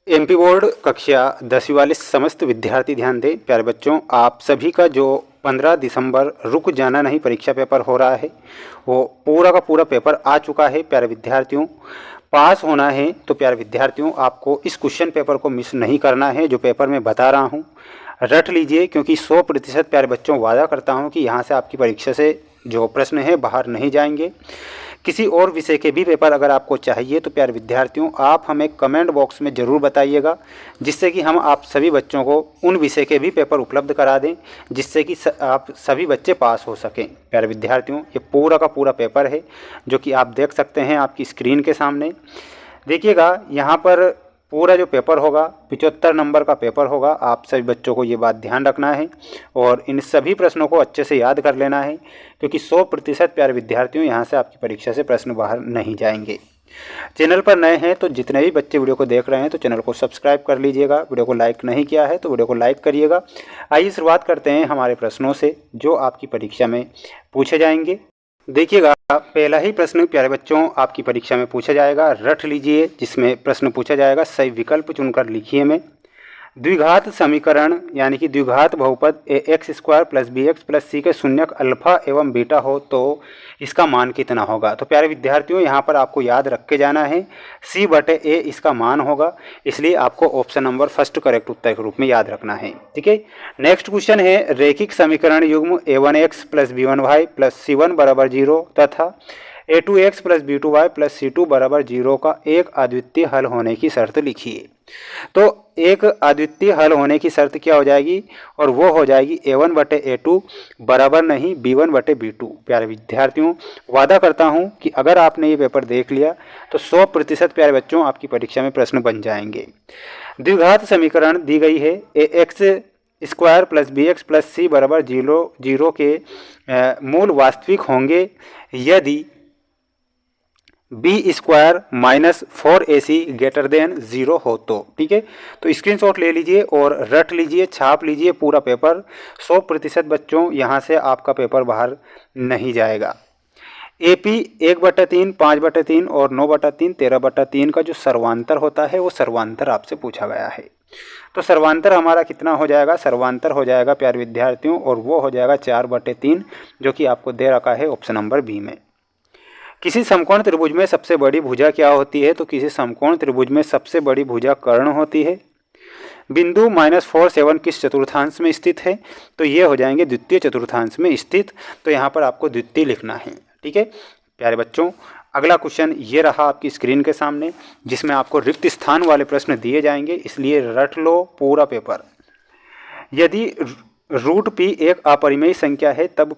MP board कक्षा 10वीं वाले समस्त विद्यार्थी ध्यान दें। प्यारे बच्चों, आप सभी का जो 15 दिसंबर रुक जाना नहीं परीक्षा पेपर हो रहा है, वो पूरा का पूरा पेपर आ चुका है। प्यारे विद्यार्थियों, पास होना है तो प्यारे विद्यार्थियों आपको इस क्वेश्चन पेपर को मिस नहीं करना है। जो पेपर मैं बता रहा हूँ रट लीजिए, क्योंकि 100% प्यारे बच्चों वादा करता हूँ कि यहाँ से आपकी परीक्षा से जो प्रश्न है बाहर नहीं जाएंगे। किसी और विषय के भी पेपर अगर आपको चाहिए तो प्यारे विद्यार्थियों आप हमें कमेंट बॉक्स में ज़रूर बताइएगा, जिससे कि हम आप सभी बच्चों को उन विषय के भी पेपर उपलब्ध करा दें, जिससे कि आप सभी बच्चे पास हो सकें। प्यारे विद्यार्थियों, ये पूरा का पूरा पेपर है जो कि आप देख सकते हैं आपकी स्क्रीन के सामने। देखिएगा, यहाँ पर पूरा जो पेपर होगा 75 नंबर का पेपर होगा। आप सभी बच्चों को ये बात ध्यान रखना है और इन सभी प्रश्नों को अच्छे से याद कर लेना है, क्योंकि 100% प्यारे विद्यार्थियों यहाँ से आपकी परीक्षा से प्रश्न बाहर नहीं जाएंगे। चैनल पर नए हैं तो जितने भी बच्चे वीडियो को देख रहे हैं तो चैनल को सब्सक्राइब कर लीजिएगा। वीडियो को लाइक नहीं किया है तो वीडियो को लाइक करिएगा। आइए शुरुआत करते हैं हमारे प्रश्नों से जो आपकी परीक्षा में पूछे जाएंगे। देखिएगा, पहला ही प्रश्न प्यारे बच्चों आपकी परीक्षा में पूछा जाएगा, रट लीजिए। जिसमें प्रश्न पूछा जाएगा सही विकल्प चुनकर लिखिए में। द्विघात समीकरण यानी कि द्विघात बहुपद ax² + bx + c के शून्यक अल्फा एवं बीटा हो तो इसका मान कितना होगा। तो प्यारे विद्यार्थियों यहाँ पर आपको याद रख के जाना है c/a इसका मान होगा, इसलिए आपको ऑप्शन नंबर फर्स्ट करेक्ट उत्तर के रूप में याद रखना है। ठीक है, नेक्स्ट क्वेश्चन है, रैखिक समीकरण युग्म a1x + b1y + c1 = 0 तथा a2x + b2y + c2 = 0 का एक अद्वितीय हल होने की शर्त लिखिए। तो एक अद्वितीय हल होने की शर्त क्या हो जाएगी, और वो हो जाएगी a1/a2 बराबर नहीं b1/b2। प्यारे विद्यार्थियों, वादा करता हूँ कि अगर आपने ये पेपर देख लिया तो 100% प्यारे बच्चों आपकी परीक्षा में प्रश्न बन जाएंगे। द्विघात समीकरण दी गई है ax² + bx + c = 0 के मूल वास्तविक होंगे यदि b² - 4ac > 0 हो तो। ठीक है, तो स्क्रीनशॉट ले लीजिए और रट लीजिए, छाप लीजिए पूरा पेपर। 100% बच्चों यहाँ से आपका पेपर बाहर नहीं जाएगा। AP 1/3, 5/3 और 9/3, 13/3 का जो सर्वांतर होता है वो सर्वांतर आपसे पूछा गया है। तो सर्वांतर हमारा कितना हो जाएगा, सर्वांतर हो जाएगा प्यारे विद्यार्थियों, और वो हो जाएगा 4/3, जो कि आपको दे रखा है ऑप्शन नंबर बी में। किसी समकोण त्रिभुज में सबसे बड़ी भुजा क्या होती है, तो किसी समकोण त्रिभुज में सबसे बड़ी भुजा कर्ण होती है। बिंदु -4, 7 किस चतुर्थांश में स्थित है, तो ये हो जाएंगे द्वितीय चतुर्थांश में स्थित। तो यहाँ पर आपको द्वितीय लिखना है। ठीक है प्यारे बच्चों, अगला क्वेश्चन ये रहा आपकी स्क्रीन के सामने, जिसमें आपको रिक्त स्थान वाले प्रश्न दिए जाएंगे, इसलिए रट लो पूरा पेपर। यदि √p एक अपरिमेय संख्या है तब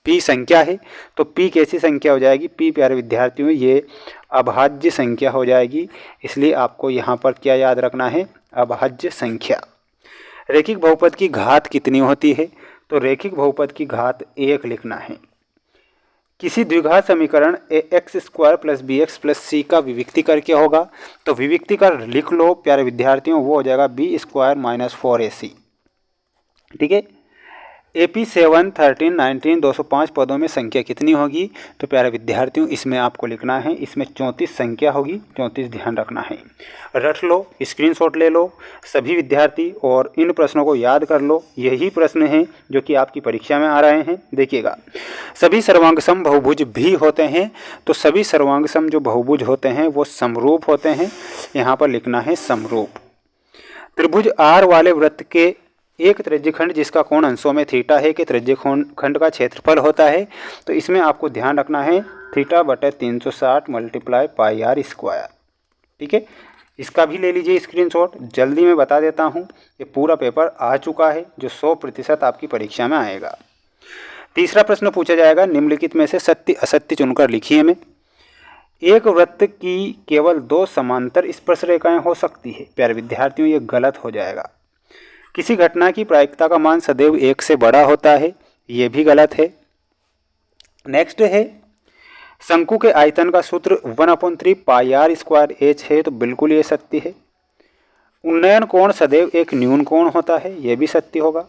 p संख्या है, तो p कैसी संख्या हो जाएगी, p प्यारे विद्यार्थियों ये अभाज्य संख्या हो जाएगी, इसलिए आपको यहाँ पर क्या याद रखना है, अभाज्य संख्या। रैखिक बहुपद की घात कितनी होती है, तो रैखिक बहुपद की घात 1 लिखना है। किसी द्विघात समीकरण ax² + bx + c का विविक्तीकर क्या होगा, तो विविक्तीकर लिख लो प्यारे विद्यार्थियों, वो हो जाएगा b² - 4ac। ठीक है, AP 7, 13, 19, 205 पदों में संख्या कितनी होगी, तो प्यारे विद्यार्थियों इसमें आपको लिखना है, इसमें 34 संख्या होगी, 34 ध्यान रखना है। रट लो, स्क्रीनशॉट ले लो सभी विद्यार्थी और इन प्रश्नों को याद कर लो। यही प्रश्न हैं जो कि आपकी परीक्षा में आ रहे हैं। देखिएगा, सभी सर्वांगसम बहुभुज भी होते हैं, तो सभी सर्वांगसम जो बहुभुज होते हैं वो समरूप होते हैं, यहाँ पर लिखना है समरूप। त्रिभुज R वाले वृत्त के एक त्रिज्यखंड जिसका कोण अंशों में थीटा है के त्रिज्यखंड का क्षेत्रफल होता है, तो इसमें आपको ध्यान रखना है θ/360 × πr²। ठीक है, इसका भी ले लीजिए स्क्रीनशॉट, जल्दी में बता देता हूँ, ये पूरा पेपर आ चुका है जो 100% आपकी परीक्षा में आएगा। तीसरा प्रश्न पूछा जाएगा, निम्नलिखित में से सत्य असत्य चुनकर लिखिए में। एक वृत्त की केवल 2 समांतर स्पर्श रेखाएं हो सकती है। प्यारे विद्यार्थियों ये गलत हो जाएगा। किसी घटना की प्रायिकता का मान सदैव 1 से बड़ा होता है, ये भी गलत है। नेक्स्ट है, शंकु के आयतन का सूत्र 1/3 πr² है, तो बिल्कुल ये सत्य है। उन्नयन कोण सदैव एक न्यून कोण होता है, ये भी सत्य होगा।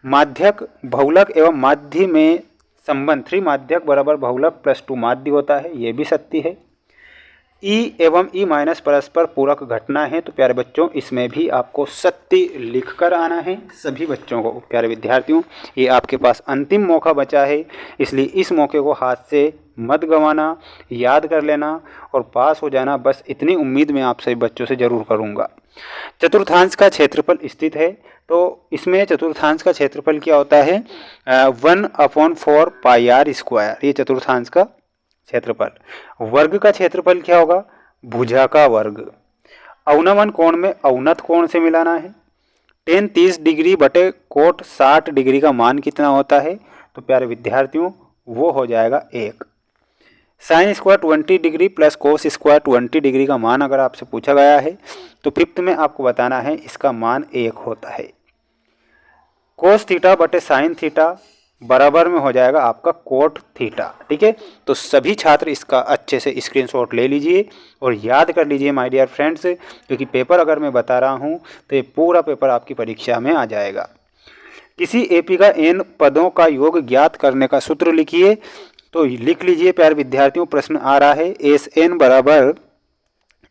माध्यक बहुलक एवं माध्य में संबंध त्रिमाध्यक = बहुलक + 2 माध्य होता है, ये भी सत्य है। ई एवं ई माइनस परस्पर पूरक घटना है, तो प्यारे बच्चों इसमें भी आपको सत्य लिखकर आना है। सभी बच्चों को, प्यारे विद्यार्थियों, ये आपके पास अंतिम मौका बचा है, इसलिए इस मौके को हाथ से मत गंवाना, याद कर लेना और पास हो जाना, बस इतनी उम्मीद मैं आप सभी बच्चों से ज़रूर करूँगा। चतुर्थांश का क्षेत्रफल स्थित है, तो इसमें चतुर्थांश का क्षेत्रफल क्या होता है, 1/4 पाई आर स्क्वायर, ये चतुर्थांश का क्षेत्रफल। वर्ग का क्षेत्रफल क्या होगा, भुजा का वर्ग। अवनमन कोण में अवनत कोण से मिलाना है। tan 30 डिग्री बटे कोट 60 डिग्री का मान कितना होता है, तो प्यारे विद्यार्थियों वो हो जाएगा 1। Sine square 20 degree plus cos square 20 degree का मान अगर आपसे पूछा गया है तो फिफ्थ में आपको बताना है इसका मान 1 होता है। कोस थीटा बटे साइन थीटा बराबर में हो जाएगा आपका कोट थीटा। ठीक है, तो सभी छात्र इसका अच्छे से स्क्रीनशॉट ले लीजिए और याद कर लीजिए माय डियर फ्रेंड्स, क्योंकि पेपर अगर मैं बता रहा हूँ तो ये पूरा पेपर आपकी परीक्षा में आ जाएगा। किसी एपी का n पदों का योग ज्ञात करने का सूत्र लिखिए, तो लिख लीजिए प्यारे विद्यार्थियों, प्रश्न आ रहा है एस एन बराबर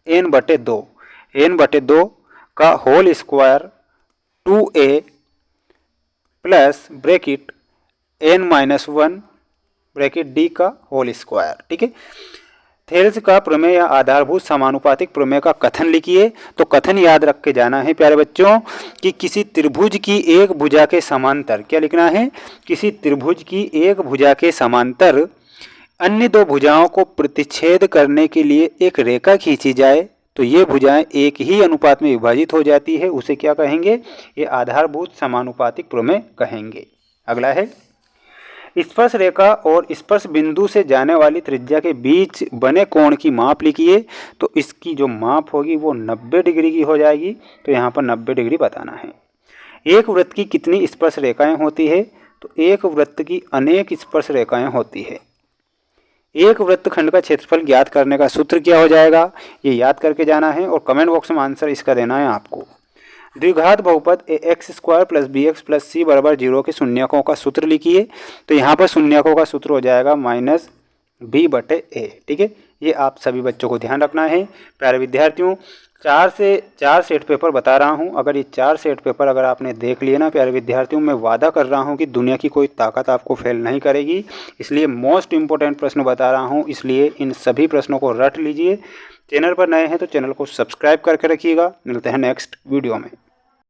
n/2 का whole square 2a plus bracket n-1 bracket d का होल स्क्वायर। ठीक है, थेल्स का प्रमेय या आधारभूत समानुपातिक प्रमेय का कथन लिखिए। तो कथन याद रख के जाना है प्यारे बच्चों कि किसी त्रिभुज की एक भुजा के समांतर, क्या लिखना है, किसी त्रिभुज की एक भुजा के समांतर अन्य दो भुजाओं को प्रतिच्छेद करने के लिए एक रेखा खींची जाए तो ये भुजाएं एक ही अनुपात में विभाजित हो जाती है, उसे क्या कहेंगे, ये आधारभूत समानुपातिक प्रमेय कहेंगे। अगला है स्पर्श रेखा और स्पर्श बिंदु से जाने वाली त्रिज्या के बीच बने कोण की माप लिखिए। तो इसकी जो माप होगी वो 90 डिग्री की हो जाएगी, तो यहाँ पर 90 डिग्री बताना है। एक वृत्त की कितनी स्पर्श रेखाएं होती है, तो एक वृत्त की अनेक स्पर्श रेखाएं होती है। एक वृत्तखंड का क्षेत्रफल ज्ञात करने का सूत्र क्या हो जाएगा, ये याद करके जाना है और कमेंट बॉक्स में आंसर इसका देना है आपको। द्विघात बहुपद ax² + bx + c = 0 के शून्यकों का सूत्र लिखिए। तो यहाँ पर शून्यकों का सूत्र हो जाएगा -b/a। ठीक है, ये आप सभी बच्चों को ध्यान रखना है। प्यारे विद्यार्थियों, 4 से 4 सेट पेपर बता रहा हूँ, अगर ये 4 सेट पेपर अगर आपने देख लिए ना प्यारे विद्यार्थियों, मैं वादा कर रहा हूँ कि दुनिया की कोई ताकत आपको फेल नहीं करेगी। इसलिए मोस्ट इम्पोर्टेंट प्रश्न बता रहा हूँ, इसलिए इन सभी प्रश्नों को रट लीजिए। चैनल पर नए हैं तो चैनल को सब्सक्राइब करके रखिएगा। मिलते हैं नेक्स्ट वीडियो में।